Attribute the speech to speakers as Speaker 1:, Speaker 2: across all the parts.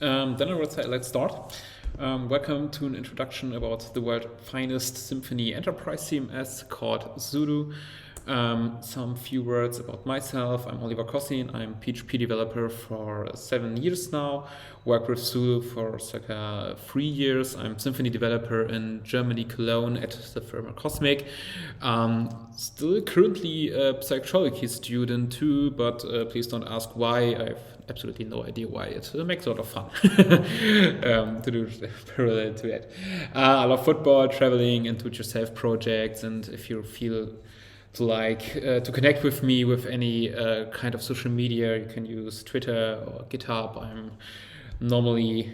Speaker 1: Then I would say let's start. Welcome to an introduction about the world's finest Symfony enterprise CMS called SULU. Some few words about myself. I'm Oliver Kossin. I'm a PHP developer for 7 years now. Work with SULU for circa 3 years. I'm Symfony developer in Germany, Cologne at the firm QOSSMIC. Still currently a psychology student too, but please don't ask why. I have absolutely no idea why. It makes a lot of fun to do parallel to it. I love football, traveling, and do-it-yourself projects. And if you feel to connect with me with any kind of social media, you can use Twitter or GitHub. I'm normally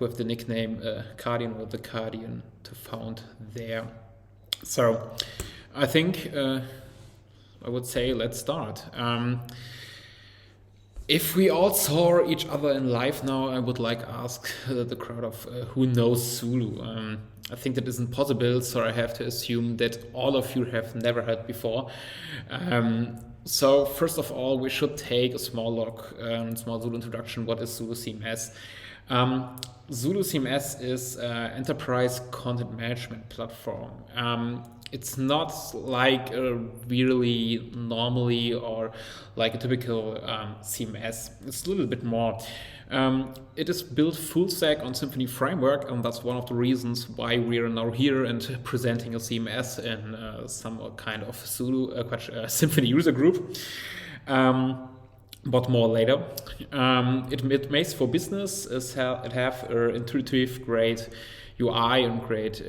Speaker 1: with the nickname Guardian or the Guardian to found there. So I think I would say let's start. If we all saw each other in live now, I would ask the crowd of who knows SULU. I think that isn't possible, so I have to assume that all of you have never heard before. So first of all, we should take a small look, small SULU introduction. What is SULU CMS? SULU CMS is an enterprise content management platform. It's not like a really normally or like a typical CMS. It's a little bit more. It is built full stack on Symfony framework, and that's one of the reasons why we are now here and presenting a CMS in some kind of SULU, Symfony UserGroup. But more later. It makes for business. It have an intuitive, great UI and great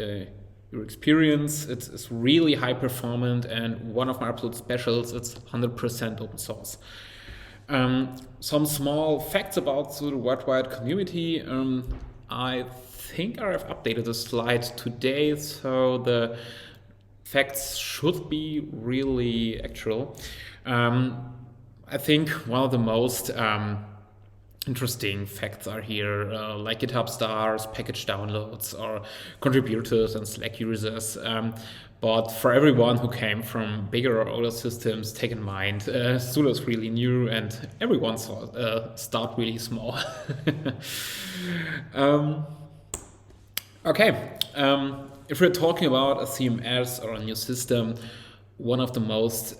Speaker 1: your experience. It's really high performant, and one of my absolute specials, it's 100% open source. Some small facts about the worldwide community. I think I have updated the slide today, so the facts should be really actual. I think one of the most interesting facts are here, like GitHub stars, package downloads, or contributors and Slack users. But for everyone who came from bigger or older systems, take in mind, SULU is really new and everyone start really small. Okay, if we're talking about a CMS or a new system, one of the most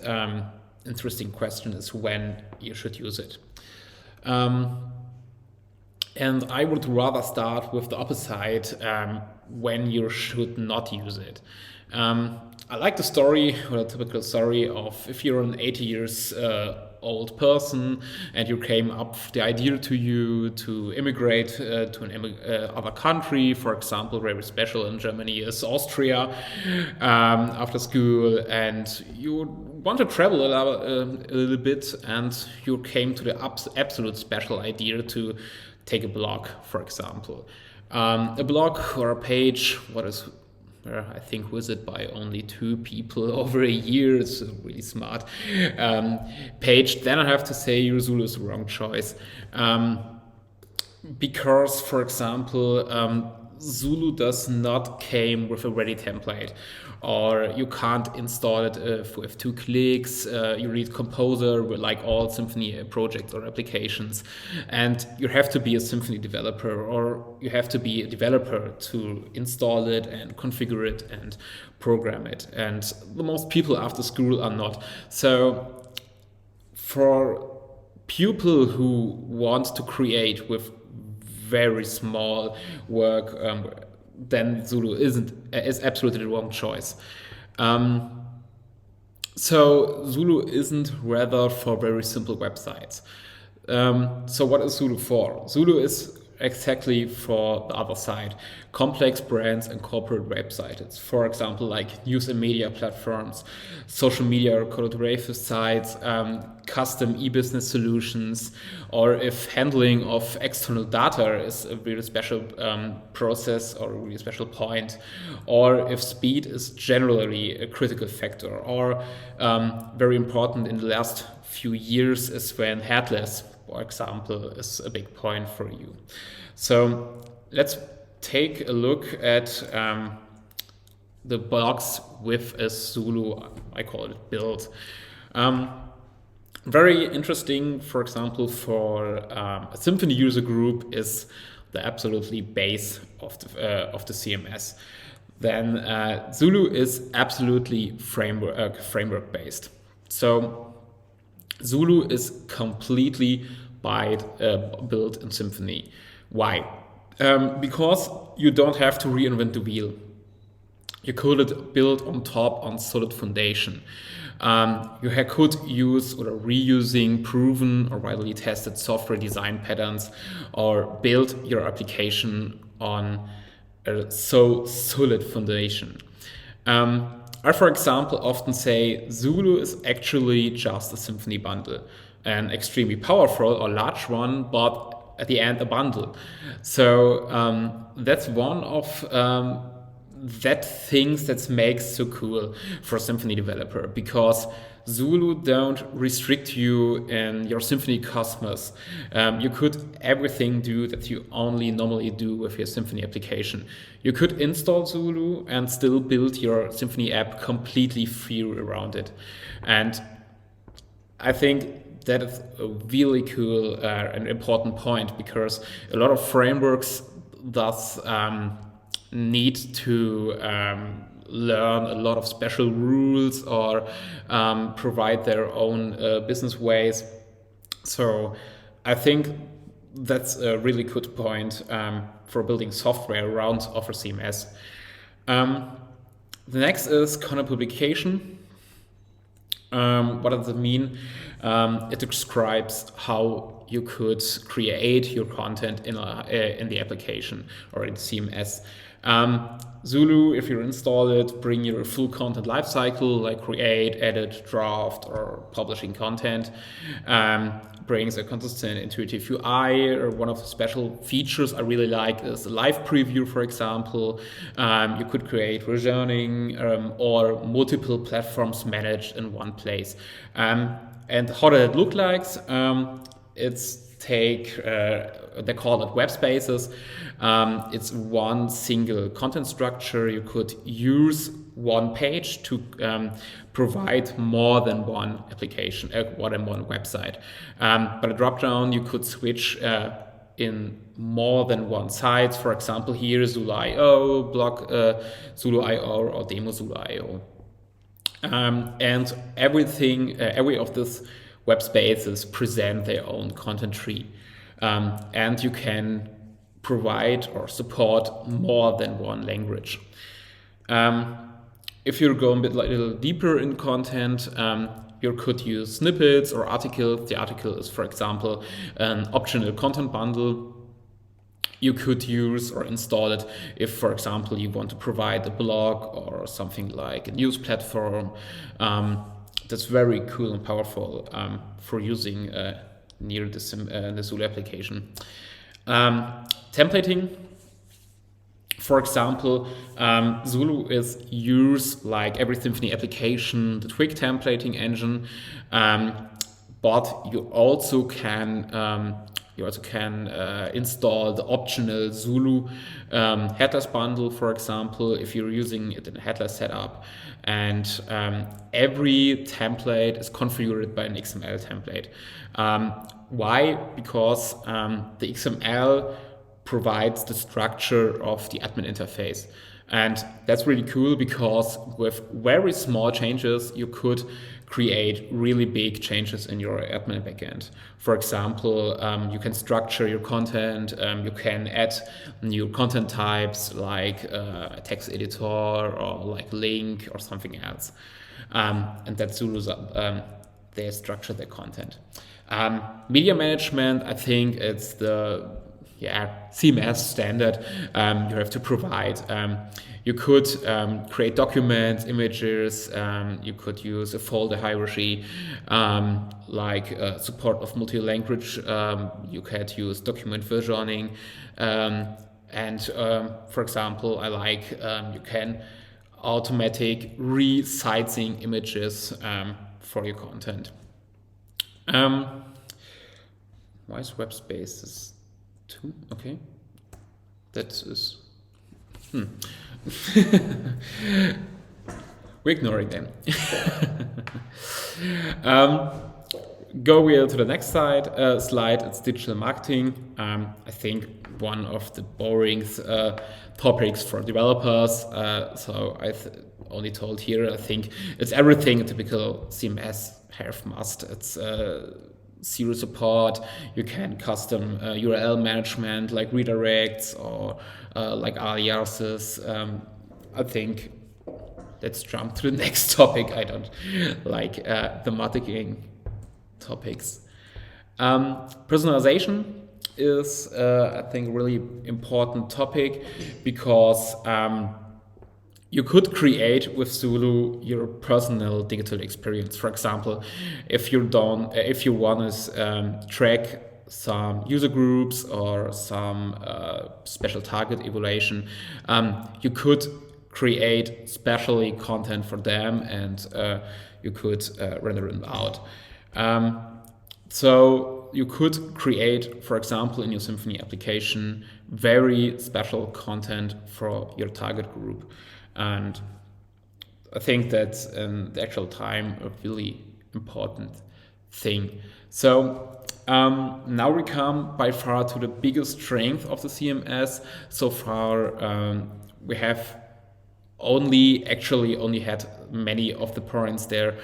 Speaker 1: interesting questions is when you should use it. And I would rather start with the opposite, when you should not use it. I like the story, or a typical story of if you're an 80 years old person and you came up the idea to you to immigrate to an other country, for example, very special in Germany is Austria, after school, and you want to travel a little bit, and you came to the absolute special idea to take a blog, for example. A blog or a page, I think visited by only 2 people over a year. It's really smart page. Then I have to say SULU is the wrong choice. Because, for example, SULU does not came with a ready template, or you can't install it with 2 clicks. You read Composer like all Symfony projects or applications, and you have to be a Symfony developer, or you have to be a developer to install it and configure it and program it. And the most people after school are not. So for people who want to create with very small work, then SULU is absolutely the wrong choice. So SULU isn't rather for very simple websites. So what is SULU for? SULU is exactly for the other side, complex brands and corporate websites. For example, like news and media platforms, social media or collaborative sites, custom e-business solutions, or if handling of external data is a really special process or a really special point, or if speed is generally a critical factor, or very important in the last few years is when headless, for example, is a big point for you. So let's take a look at the box with a SULU, I call it build. Very interesting, for example, for a Symfony user group is the absolutely base of the CMS. Then SULU is absolutely framework based. So SULU is completely built in Symfony. Why? Because you don't have to reinvent the wheel. You could build on top on solid foundation. You could use or reusing proven or widely tested software design patterns, or build your application on a so solid foundation. I, for example, often say SULU is actually just a Symfony bundle, an extremely powerful or large one, but at the end a bundle. So that's one of that things that makes so cool for a Symfony developer, because SULU don't restrict you in your Symfony cosmos. You could everything do that you only normally do with your Symfony application. You could install SULU and still build your Symfony app completely free around it. And I think that is a really cool and important point, because a lot of frameworks thus need to learn a lot of special rules or provide their own business ways. So I think that's a really good point for building software around Offer CMS. The next is content publication. What does it mean? It describes how you could create your content in the application or in CMS. SULU, if you install it, bring your full content lifecycle, like create, edit, draft, or publishing content. Brings a consistent, intuitive UI, or one of the special features I really like is the live preview, for example. You could create versioning or multiple platforms managed in one place. And how does it look like? They call it web spaces. It's one single content structure. You could use one page to provide more than one application, more than one website. But a dropdown, you could switch in more than one site. For example, here SULU.io, blog SULU.io, or demo SULU.io. And every of these web spaces present their own content tree. And you can provide or support more than one language. If you're going a little deeper in content, you could use snippets or articles. The article is, for example, an optional content bundle. You could use or install it if, for example, you want to provide a blog or something like a news platform. That's very cool and powerful for using near the SULU application. Templating. For example, SULU is used like every Symfony application, the Twig templating engine, but you also can install the optional SULU headless bundle, for example, if you're using it in a headless setup. And every template is configured by an XML template. Why? Because the XML provides the structure of the admin interface. And that's really cool, because with very small changes, you could create really big changes in your admin backend. For example, you can structure your content, you can add new content types like a text editor or like link or something else. And that's SULU, they structure their content. Media management, I think it's the CMS standard you have to provide. You could create documents, images, you could use a folder hierarchy, like support of multi-language, you could use document versioning, and for example, I like you can automatic resizing images for your content. Why is web spaces 2? Okay, that is We're ignoring them. Go to the next slide. It's digital marketing. I think one of the boring topics for developers. So I only told here. I think it's everything a typical CMS have must. It's zero support. You can custom URL management like redirects or like aliases. I think let's jump to the next topic. I don't like the marketing topics. Personalization is, I think, a really important topic because you could create with SULU your personal digital experience. For example, if you want to track some user groups or some special target evaluation, you could create specially content for them, and you could render it out. So you could create, for example, in your Symfony application, very special content for your target group. And I think that's in the actual time a really important thing. So now we come by far to the biggest strength of the CMS. So far we have only had many of the points there.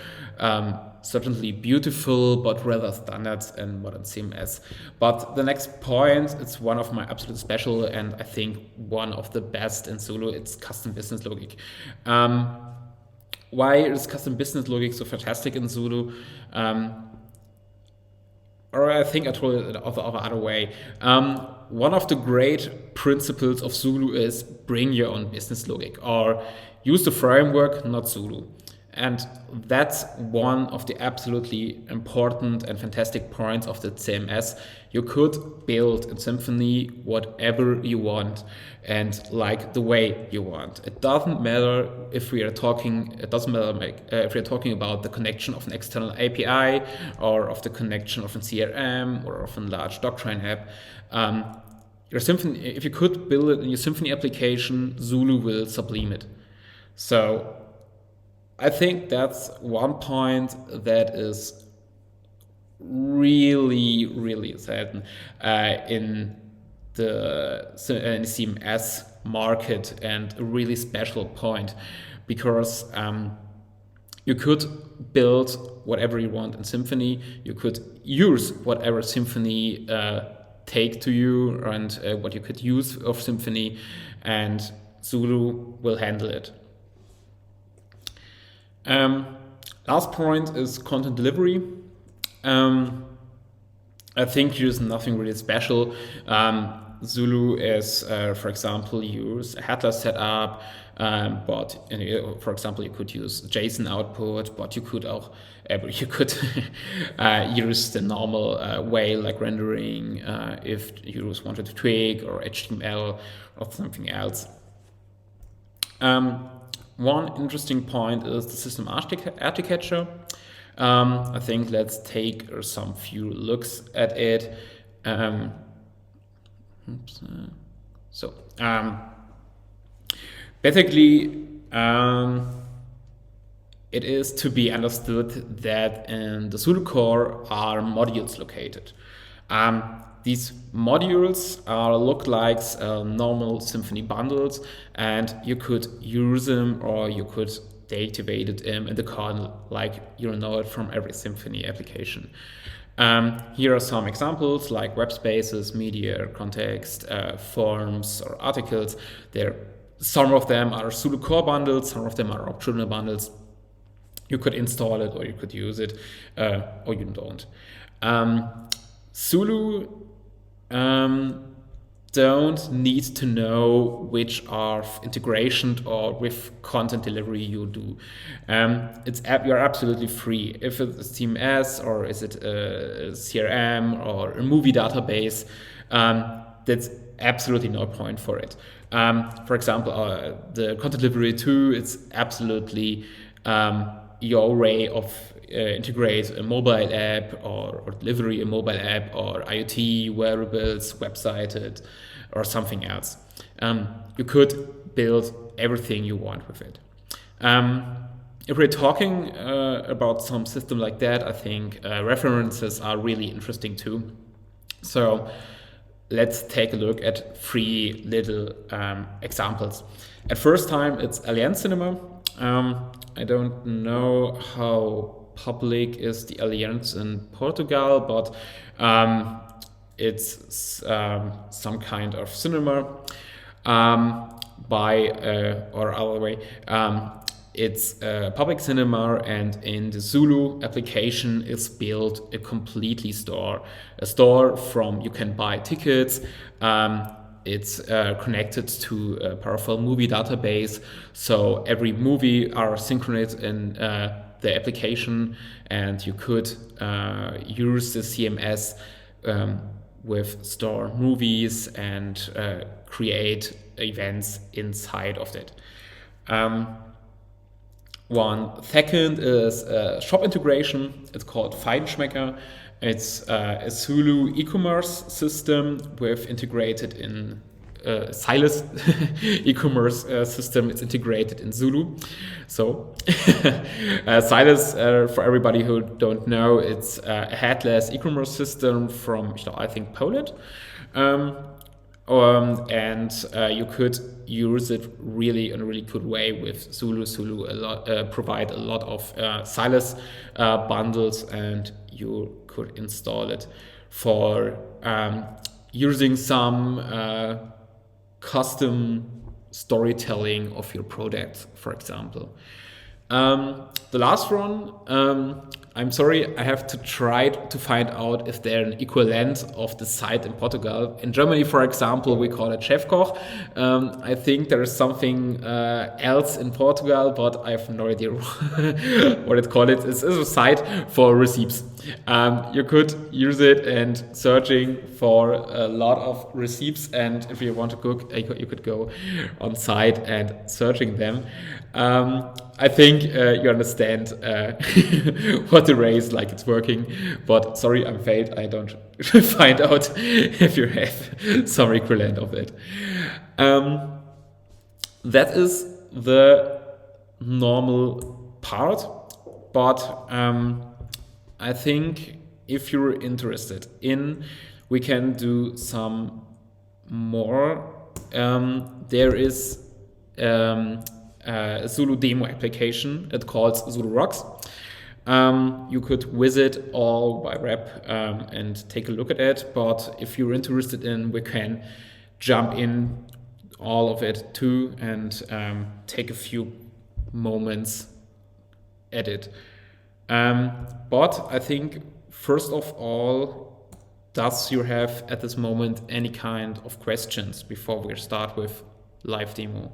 Speaker 1: Certainly beautiful, but rather standard and modern CMS. But the next point, it's one of my absolute special, and I think one of the best in SULU, it's custom business logic. Why is custom business logic so fantastic in SULU? Or I think I told it the other way. One of the great principles of SULU is bring your own business logic, or use the framework, not SULU. And that's one of the absolutely important and fantastic points of the CMS. You could build in Symfony whatever you want and like the way you want. It doesn't matter if we are talking. It doesn't matter if we are talking about the connection of an external API or of the connection of a CRM or of a large Doctrine app. Your Symfony, if you could build it in your Symfony application, SULU will sublime it. So I think that's one point that is really, really certain in the CMS market, and a really special point, because you could build whatever you want in Symfony. You could use whatever Symfony take to you and what you could use of Symfony, and SULU will handle it. Last point is content delivery. I think here's nothing really special. SULU is, for example, use a headless setup, but for example, you could use JSON output, but you could use the normal way, like rendering, if you just wanted to tweak, or HTML or something else. One interesting point is the system architecture. I think let's take some few looks at it. Basically, it is to be understood that in the SULU core are modules located. These modules look like normal Symfony bundles, and you could use them or you could deactivate them in the kernel, like you know it from every Symfony application. Here are some examples like web spaces, media, context, forms, or articles. Some of them are SULU core bundles, some of them are optional bundles. You could install it or you could use it, or you don't. SULU don't need to know which are integration or with content delivery you do. You're absolutely free. If it's a CMS or is it a CRM or a movie database, that's absolutely no point for it. For example, the content delivery too, it's absolutely your way of integrate a mobile app or delivery a mobile app or IoT, wearables, website, or something else. You could build everything you want with it. if we're talking about some system like that, I think references are really interesting too. So let's take a look at 3 little examples. At first time, it's Allianz Cinema. I don't know how public is the Allianz in Portugal, but it's some kind of cinema or other way. It's a public cinema, and in the SULU application is built a completely a store from you can buy tickets. It's connected to a powerful movie database, so every movie are synchronized in the application, and you could use the CMS with store movies and create events inside of it. One second is shop integration. It's called Feinschmecker. It's a SULU e-commerce system with integrated in Silas e-commerce system. It's integrated in SULU. So Silas, for everybody who don't know, it's a headless e-commerce system from, I think, Poland. And you could use it really in a really good way with SULU. SULU provide a lot of Silas bundles, and you could install it for using some custom storytelling of your product, for example. The last one, I'm sorry, I have to try to find out if they're an equivalent of the site in Portugal. In Germany, for example, we call it Chefkoch. I think there is something else in Portugal, but I have no idea what it called. It is a site for recipes. You could use it and searching for a lot of recipes, and if you want to cook, you could go on site and searching them. I think you understand what the ray is like it's working, but sorry, I'm failed. I don't find out if you have some equivalent of it. That is the normal part, but I think if you're interested in, we can do some more. There is a SULU demo application. It calls SULU Rocks. You could visit all by rep and take a look at it. But if you're interested in, we can jump in all of it too and take a few moments at it. But I think first of all, does you have at this moment any kind of questions before we start with live demo?